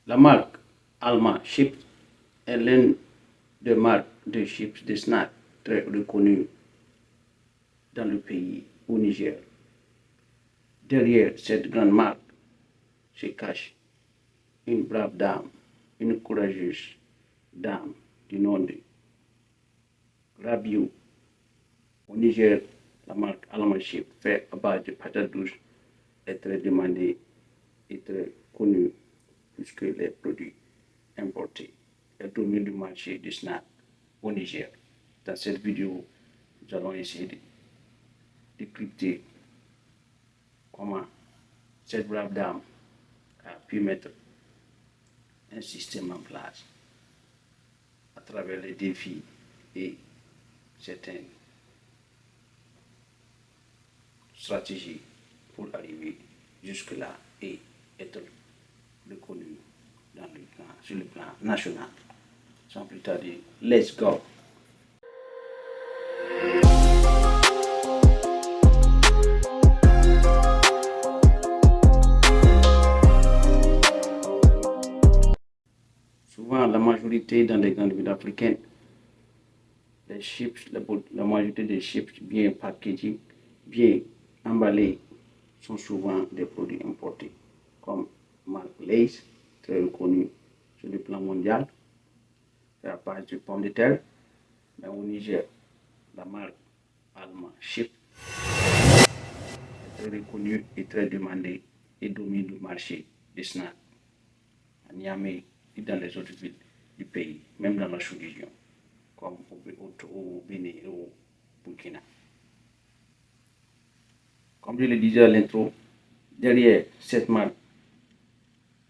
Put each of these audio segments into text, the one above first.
La marque Alma Chips est l'une des marques de chips de snack très reconnue dans le pays, au Niger. Derrière cette grande marque se cache une brave dame, une courageuse dame du nom de Rabiou. Au Niger, la marque Alma Chips, fait à base de patates douces, est très demandée et très connue puisque les produits importés dominent le marché du snack au Niger. Dans cette vidéo, nous allons essayer de décrypter comment cette brave dame a pu mettre un système en place à travers les défis et certaines stratégies pour arriver jusque-là et être reconnu sur le plan national. Sans plus tarder, let's go! Souvent, la majorité dans les grandes villes africaines, les chips, la majorité des chips bien packagés, bien emballés, sont souvent des produits importés, comme marque Lay's, très reconnue sur le plan mondial, à base de pommes de terre. Mais au Niger, la marque Alma Chips est très reconnue et très demandée et domine le marché des snacks à Niamey et dans les autres villes du pays, même dans la sous-région, comme au Bénin et au Burkina. Comme je le disais à l'intro, derrière cette marque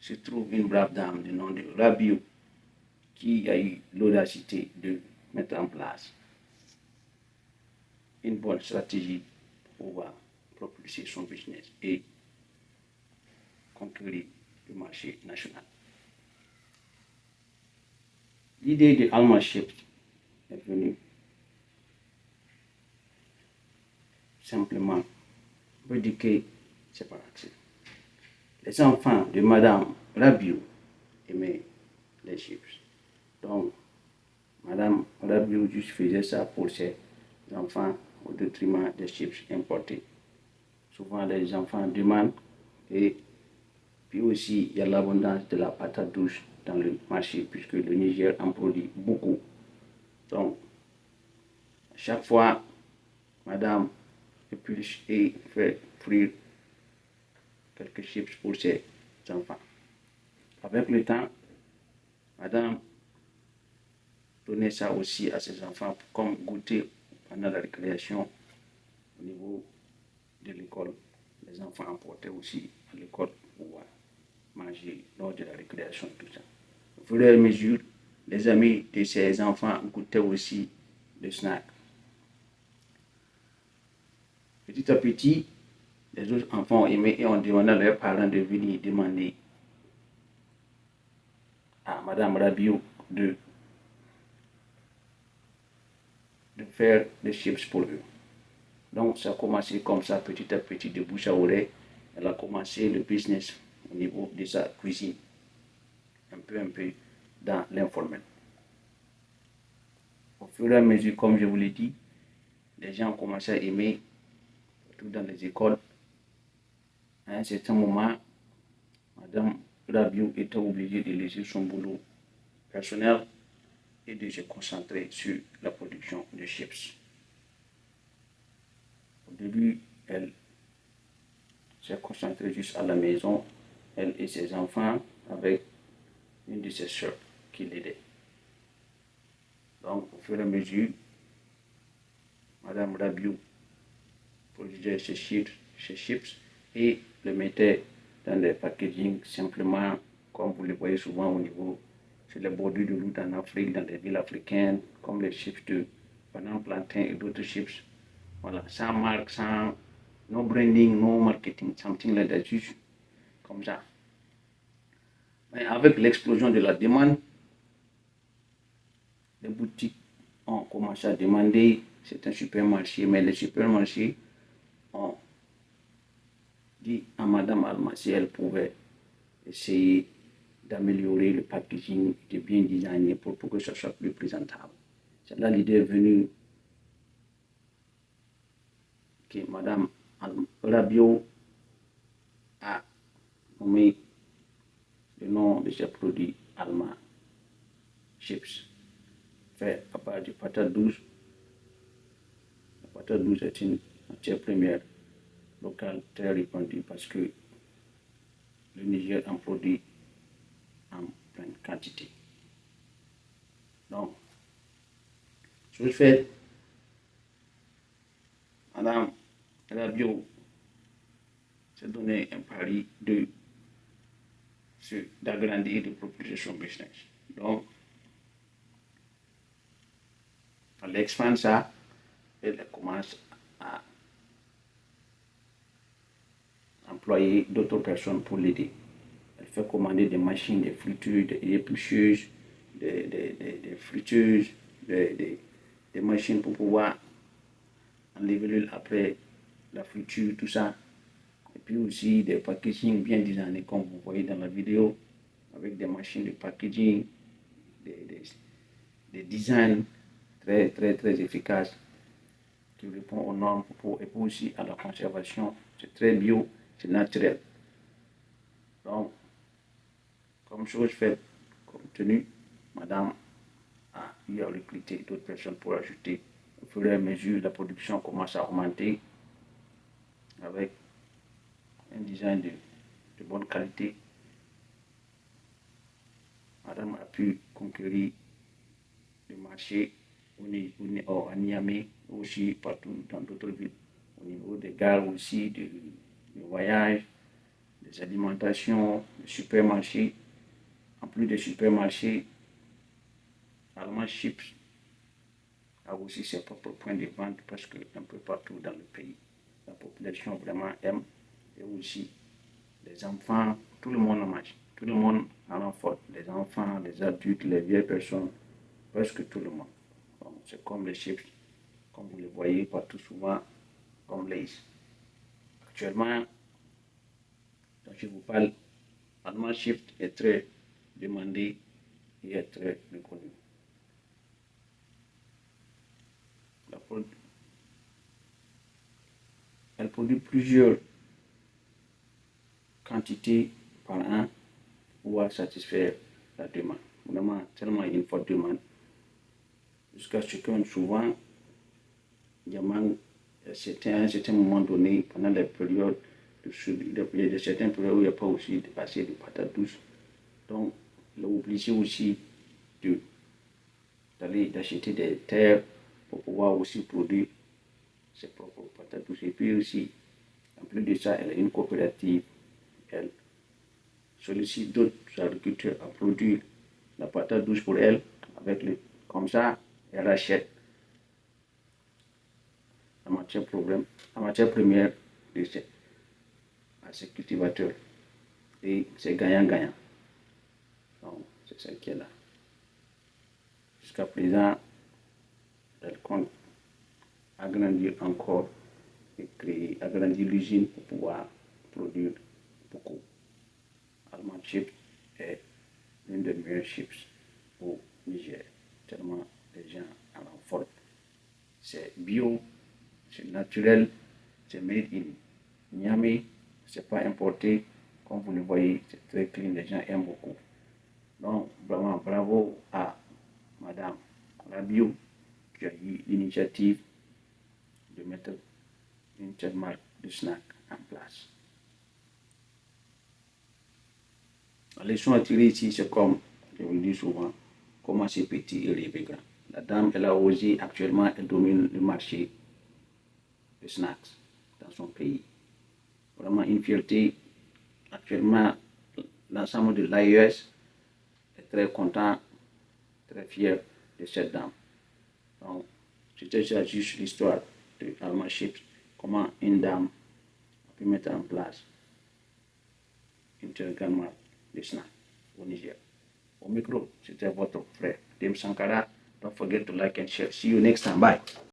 se trouve une brave dame du nom de Rabiou qui a eu l'audacité de mettre en place une bonne stratégie pour pouvoir propulser son business et conquérir le marché national. L'idée de Alma Chips est venue simplement pour dire que c'est par accident. Les enfants de Madame Rabiou aimaient les chips. Donc, Madame Rabiou juste faisait ça pour ses enfants au détriment des chips importés. Souvent, les enfants demandent et puis aussi, il y a l'abondance de la patate douce dans le marché puisque le Niger en produit beaucoup. Donc, à chaque fois, Madame épluche et fait frire quelques chips pour ses enfants. Avec le temps, Madame donnait ça aussi à ses enfants comme goûter pendant la récréation au niveau de l'école. Les enfants emportaient aussi à l'école pour manger lors de la récréation et tout ça. Au fur et à mesure, les amis de ces enfants goûtaient aussi le snack. Petit à petit, les autres enfants ont aimé et ont demandé à leurs parents de venir demander à Madame Rabiou de faire des chips pour eux. Donc ça a commencé comme ça, petit à petit, de bouche à oreille. Elle a commencé le business au niveau de sa cuisine, un peu dans l'informel. Au fur et à mesure, comme je vous l'ai dit, les gens ont commencé à aimer, surtout dans les écoles. À un certain moment, Madame Rabiou était obligée de laisser son boulot personnel et de se concentrer sur la production de chips. Au début, elle s'est concentrée juste à la maison, elle et ses enfants, avec une de ses soeurs qui l'aidait. Donc, au fur et à mesure, Madame Rabiou produisait ses chips et le mettait dans des packaging simplement, comme vous le voyez souvent au niveau, sur les bordures de route en Afrique, dans les villes africaines, comme les chips de banane plantain et d'autres chips. Voilà, sans marque, sans no branding, no marketing, something like that, juste comme ça. Mais avec l'explosion de la demande, les boutiques ont commencé à demander, c'est un supermarché, mais les supermarchés ont dit à Madame Alma si elle pouvait essayer d'améliorer le packaging, de bien designer pour que ce soit plus présentable. C'est là l'idée est venue que Madame Rabiot a nommé le nom de ses produits Alma Chips, fait à partir de patate douce. La patate douce est une matière première locale très répandue parce que le Niger en produit en pleine quantité. Donc, chose faite, Madame Rabiot s'est donné un pari d'agrandir et de propulser son business. Donc, elle expand ça et elle commence à employer d'autres personnes pour l'aider. Elle fait commander des machines, des fritures, des éplucheuses, des friteuses, des machines pour pouvoir enlever l'huile après la friture, tout ça. Et puis aussi des packaging bien designés comme vous voyez dans la vidéo, avec des machines de packaging, des designs très efficaces qui répondent aux normes et puis aussi à la conservation. C'est très bio, c'est naturel. Donc, comme chose faite, comme tenue, Madame a eu à recruter d'autres personnes pour ajouter. Au fur et à mesure, la production commence à augmenter avec un design de bonne qualité. Madame a pu conquérir le marché à Niamey, aussi partout dans d'autres villes. Au niveau des gares aussi, des voyages, des alimentations, des supermarchés. En plus des supermarchés, Alma Chips a aussi ses propres points de vente parce qu'un peu partout dans le pays, la population vraiment aime. Et aussi les enfants, tout le monde en mange. Tout le monde en renforce. Les enfants, les adultes, les vieilles personnes, presque tout le monde. C'est comme les chips, comme vous les voyez partout souvent, comme Lay's. Actuellement, quand je vous parle, Alma Chips est très demandé et est très reconnu. Elle produit plusieurs quantités par an pour pouvoir satisfaire la demande. Vraiment, tellement il y a une forte demande. Jusqu'à ce que souvent, il y a à un certain moment donné, pendant les périodes de certaines périodes où il n'y a pas aussi assez de patates douces. Donc, il est obligé aussi d'acheter des terres pour pouvoir aussi produire ses propres patates douces. Et puis aussi, en plus de ça, elle a une coopérative. Elle sollicite d'autres agriculteurs à produire la patate douce pour elle. Comme ça, elle achète la matière première à ses cultivateurs. Et c'est gagnant-gagnant. Donc, c'est ça qui est là. Jusqu'à présent, elle compte agrandir encore et agrandir l'usine pour pouvoir produire beaucoup. Almond Chips est l'une des meilleures chips au Niger, tellement les gens en renforcent. C'est bio, c'est naturel, c'est made in Niamey, c'est pas importé. Comme vous le voyez, c'est très clean, les gens aiment beaucoup. Donc, vraiment, bravo à Madame Rabiot qui a eu l'initiative de mettre une telle marque de snack en place. La leçon à tirer ici, c'est comme je vous le dis souvent, commencer petit et rêver grand. La dame, elle a osé, actuellement, elle domine le marché de snacks dans son pays. Vraiment une fierté. Actuellement, l'ensemble de l'AES est très content, très fier de cette dame. Donc, c'était juste l'histoire de Alma Chips, comment une dame a pu mettre en place une telle grande marque de snacks au Niger. Au micro, c'était votre frère, Tim Sankara. Don't forget to like and share. See you next time. Bye.